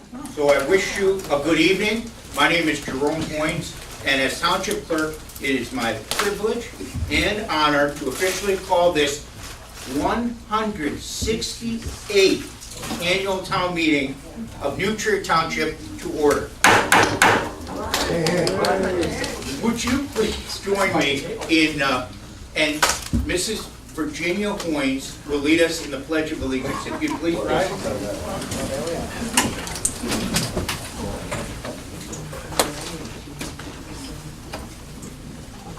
So I wish you a good evening. My name is Jerome Hoynes, and as Township Clerk, it is my privilege and honor to officially call this 168th Annual Town Meeting of New Trier Township to order. Would you please join me in, and Mrs. Virginia Hoynes will lead us in the Pledge of Allegiance. If you'd please rise.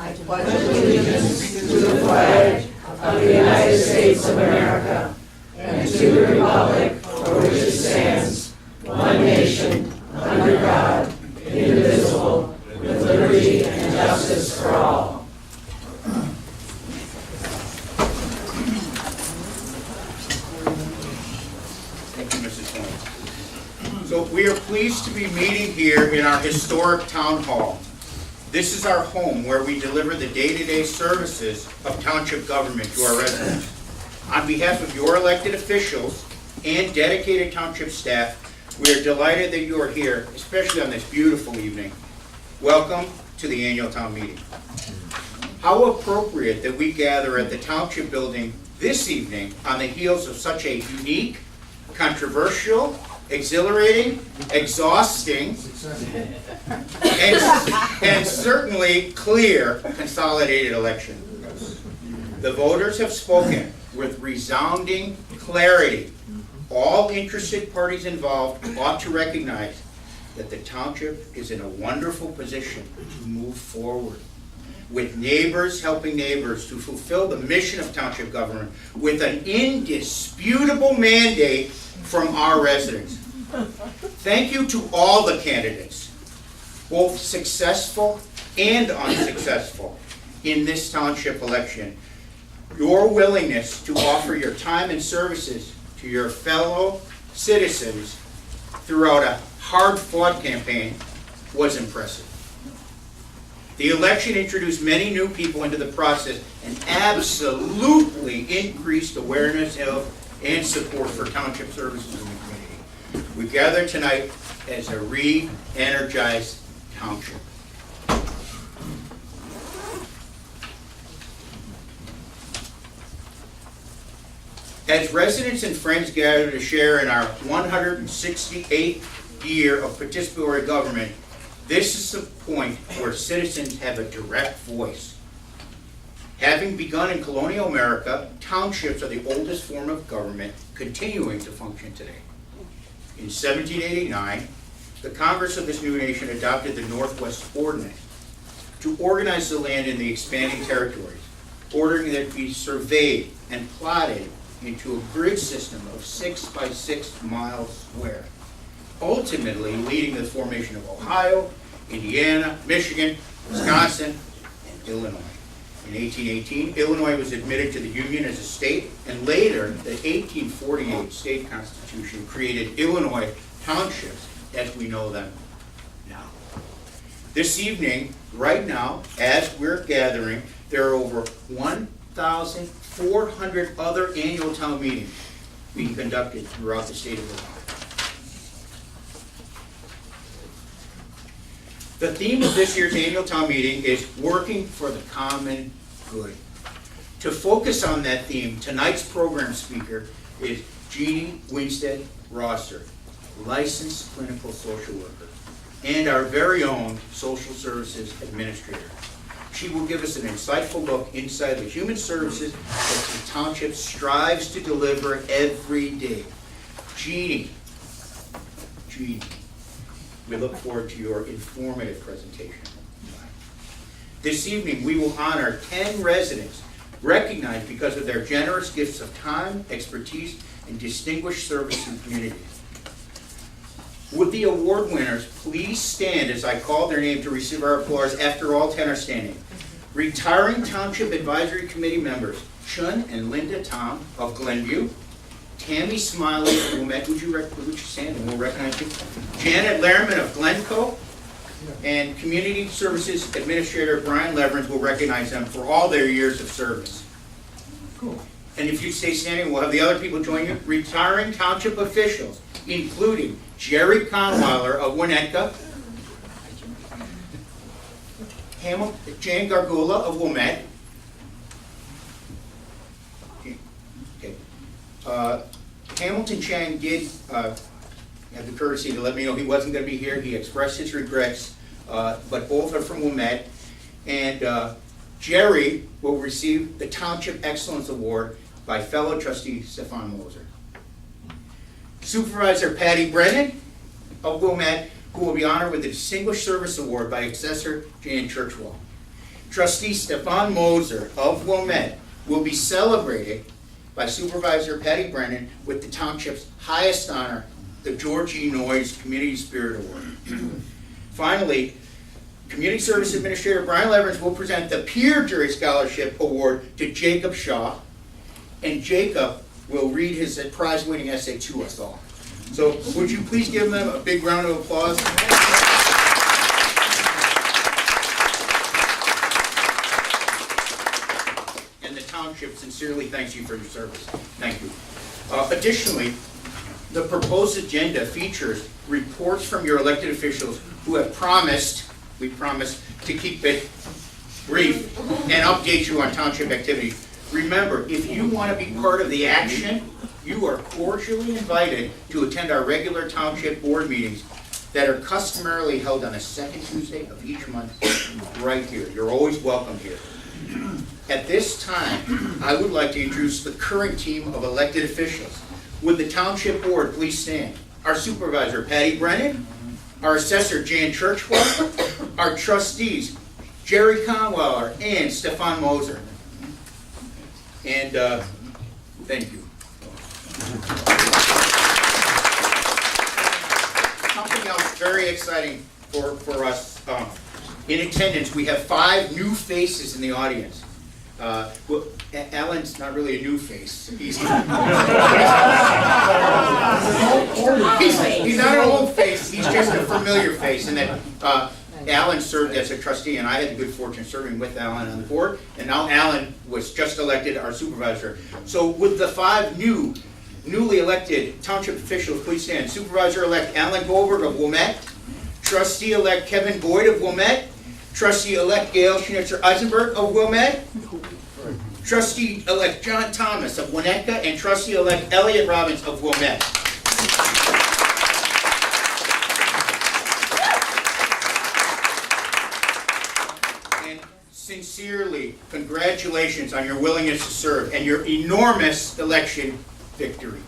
I pledge allegiance to the flag of the United States of America and to the republic for which it stands, one nation, under God, indivisible, with liberty and justice for all. Thank you, Mrs. Hoynes. So we are pleased to be meeting here in our historic town hall. This is our home where we deliver the day-to-day services of township government to our residents. On behalf of your elected officials and dedicated township staff, we are delighted that you are here, especially on this beautiful evening. Welcome to the annual town meeting. How appropriate that we gather at the township building this evening on the heels of such a unique, controversial, exhilarating, exhausting, and certainly clear consolidated election. The voters have spoken with resounding clarity. All interested parties involved ought to recognize that the township is in a wonderful position to move forward, with neighbors helping neighbors to fulfill the mission of township government with an indisputable mandate from our residents. Thank you to all the candidates, both successful and unsuccessful, in this township election. Your willingness to offer your time and services to your fellow citizens throughout a hard-fought campaign was impressive. The election introduced many new people into the process and absolutely increased awareness of and support for township services in the community. We gather tonight as a re-energized township. As residents and friends gather to share in our 168th year of participatory government, this is the point where citizens have a direct voice. Having begun in colonial America, townships are the oldest form of government continuing to function today. In 1789, the Congress of this new nation adopted the Northwest Ordinance to organize the land in the expanding territories, ordering that it be surveyed and plotted into a grid system of 6 by 6 miles square, ultimately leading to the formation of Ohio, Indiana, Michigan, Wisconsin, and Illinois. In 1818, Illinois was admitted to the Union as a state, and later, the 1848 state constitution created Illinois townships as we know them now. This evening, right now, as we're gathering, there are over 1,400 other annual town meetings being conducted throughout the state of Illinois. The theme of this year's annual town meeting is working for the common good. To focus on that theme, tonight's program speaker is Jeannie Winstead Rosser, licensed clinical social worker, and our very own social services administrator. She will give us an insightful look inside the human services that the township strives to deliver every day. Jeannie, we look forward to your informative presentation. This evening, we will honor 10 residents recognized because of their generous gifts of time, expertise, and distinguished service to the community. Would the award winners please stand as I call their name to receive our applause after all 10 are standing? Retiring Township Advisory Committee members, Chun and Linda Tom of Glenview, Tammy Smiley of Wilmette, would you stand and we'll recognize you? Janet Lehrman of Glencoe, and Community Services Administrator Brian Leverins will recognize them for all their years of service. Cool. And if you stay standing, we'll have the other people join you. Retiring township officials, including Jerry Conweiler of Winnetka, Jan Gargula of Wilmette, Hamilton Chang did have the courtesy to let me know he wasn't going to be here. He expressed his regrets, but both are from Wilmette. And Jerry will receive the Township Excellence Award by fellow trustee Stefan Moser. Supervisor Patty Brennan of Wilmette, who will be honored with the Distinguished Service Award by Assessor Jan Churchwell. Trustee Stefan Moser of Wilmette will be celebrated by Supervisor Patty Brennan with the Township's highest honor, the George E. Noyes Community Spirit Award. Finally, Community Service Administrator Brian Leverins will present the Peer Jury Scholarship Award to Jacob Shaw, and Jacob will read his prize-winning essay to us all. So would you please give them a big round of applause? And the township sincerely thanks you for your service. Thank you. Additionally, the proposed agenda features reports from your elected officials who have promised, we promise, to keep it brief and update you on township activities. Remember, if you want to be part of the action, you are cordially invited to attend our regular township board meetings that are customarily held on the second Tuesday of each month right here. You're always welcome here. At this time, I would like to introduce the current team of elected officials. Would the township board please stand? Our supervisor, Patty Brennan, our assessor, Jan Churchwell, our trustees, Jerry Conweiler and Stefan Moser. And thank you. Something else very exciting for us. In attendance, we have 5 new faces in the audience. Well, Alan's not really a new face. He's not an old face, he's just a familiar face. And that Alan served as a trustee, and I had the good fortune of serving with Alan on the board, and now Alan was just elected our supervisor. So with the 5 newly elected township officials, please stand. Supervisor-elect Alan Goldberg of Wilmette, trustee-elect Kevin Boyd of Wilmette, trustee-elect Gail Schnitzer Eisenberg of Wilmette, trustee-elect John Thomas of Winnetka, and trustee-elect Elliot Robbins of Wilmette. And sincerely, congratulations on your willingness to serve and your enormous election victory.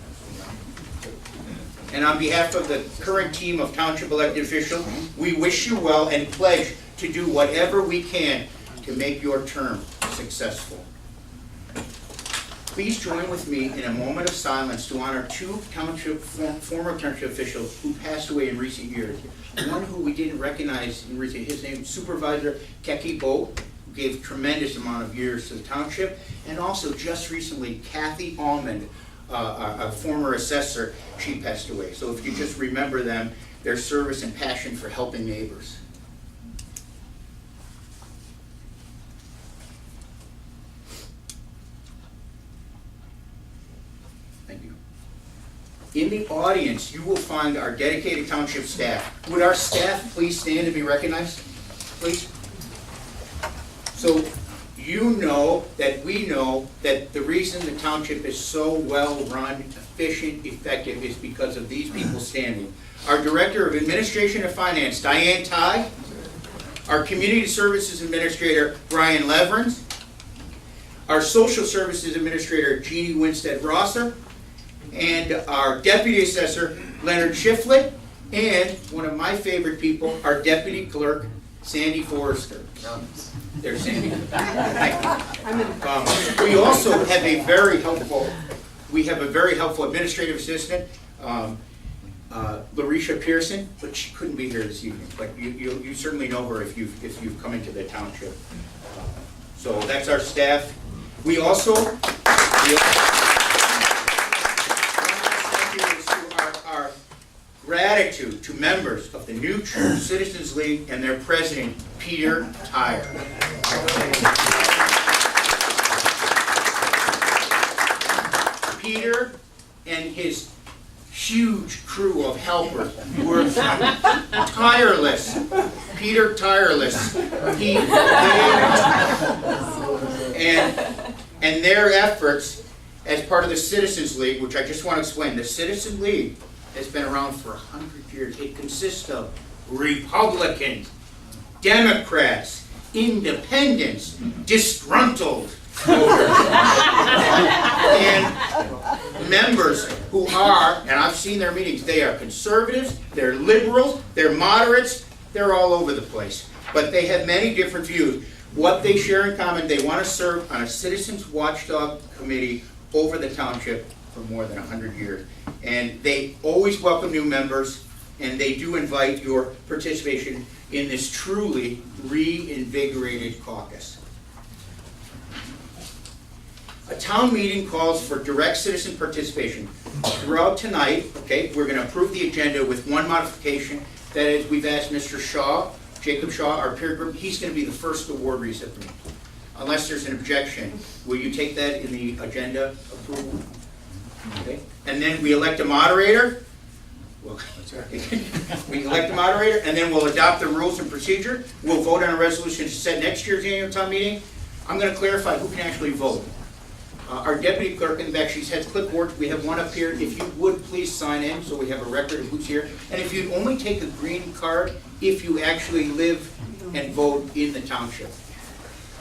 And on behalf of the current team of township elected officials, we wish you well and pledge to do whatever we can to make your term successful. Please join with me in a moment of silence to honor 2 former township officials who passed away in recent years. One who we didn't recognize in recent, his name is Supervisor Keki Boat, who gave a tremendous amount of years to the township, and also just recently Kathy Almond, a former assessor, she passed away. So if you just remember them, their service and passion for helping neighbors. Thank you. In the audience, you will find our dedicated township staff. Would our staff please stand and be recognized, please? So you know that we know that the reason the township is so well run, efficient, effective is because of these people standing. Our Director of Administration and Finance, Diane Ty. Our Community Services Administrator, Brian Leverins. Our Social Services Administrator, Jeannie Winstead Rosser. And our Deputy Assessor, Leonard Shiflett. And one of my favorite people, our Deputy Clerk, Sandy Forrester. There's Sandy. We also have a very helpful administrative assistant, Larisha Pearson, but she couldn't be here this evening. But you certainly know her if you've come into the township. So that's our staff. We also our gratitude to members of the New True Citizens League and their president, Peter Tyre. Peter and his huge crew of helpers who are tireless. Peter Tireless. And their efforts as part of the Citizens League, which I just want to explain. The Citizen League has been around for 100 years. It consists of Republicans, Democrats, independents, disgruntled voters, and members who are, and I've seen their meetings, they are conservatives, they're liberals, they're moderates, they're all over the place. But they have many different views. What they share in common, they want to serve on a citizens watchdog committee over the township for more than 100 years. And they always welcome new members, and they do invite your participation in this truly reinvigorated caucus. A town meeting calls for direct citizen participation. Throughout tonight, okay, we're going to approve the agenda with one modification. That is, we've asked Mr. Shaw, Jacob Shaw, our peer group, he's going to be the first award recipient. Unless there's an objection, will you take that in the agenda approval? Okay. And then we elect a moderator. Well, we elect a moderator, and then we'll adopt the rules and procedure. We'll vote on a resolution to set next year's annual town meeting. I'm going to clarify who can actually vote. Our deputy clerk in the back, she has clipboard. We have one up here. If you would please sign in so we have a record of who's here. And if you'd only take a green card if you actually live and vote in the township.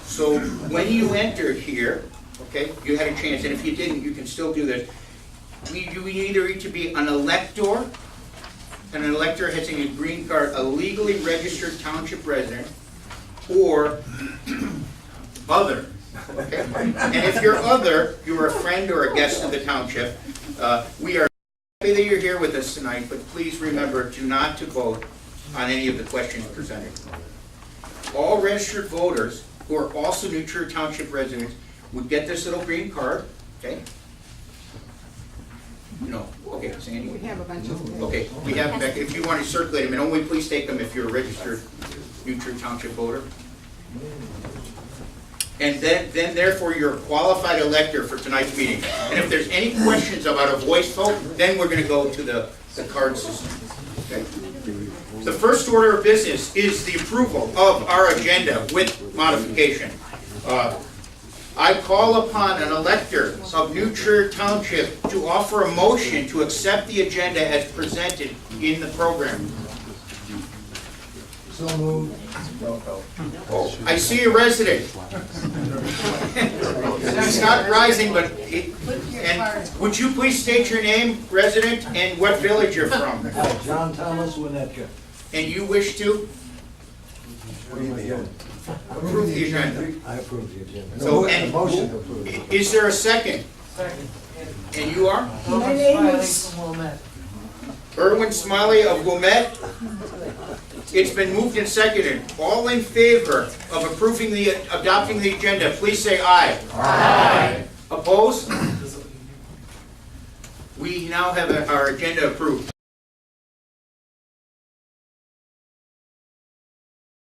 So when you entered here, okay, you had a chance, and if you didn't, you can still do this. You either need to be an elector, and an elector has a green card, a legally registered township resident, or other. Okay? And if you're other, you're a friend or a guest of the township. We are happy that you're here with us tonight, but please remember not to vote on any of the questions presented. All registered voters who are also New Trier Township residents would get this little green card, okay? No, okay, Sandy? We have a bunch of them. Okay, we have them back. If you want to circulate them, and only please take them if you're a registered New Trier Township voter. And then therefore, you're a qualified elector for tonight's meeting. And if there's any questions about a voice vote, then we're going to go to the card system. Okay? The first order of business is the approval of our agenda with modification. I call upon an elector of New Trier Township to offer a motion to accept the agenda as presented in the program. So moved. Oh, I see a resident. He's not rising, but and would you please state your name, resident, and what village you're from? John Thomas, Winnetka. And you wish to What do you mean? approve the agenda. I approve the agenda. So, No, and motion to approve. is there a second? Second. And you are? My name is, Erwin Smiley of Wilmette. It's been moved and seconded. All in favor of adopting the agenda, please say aye. Aye. Opposed? We now have our agenda approved.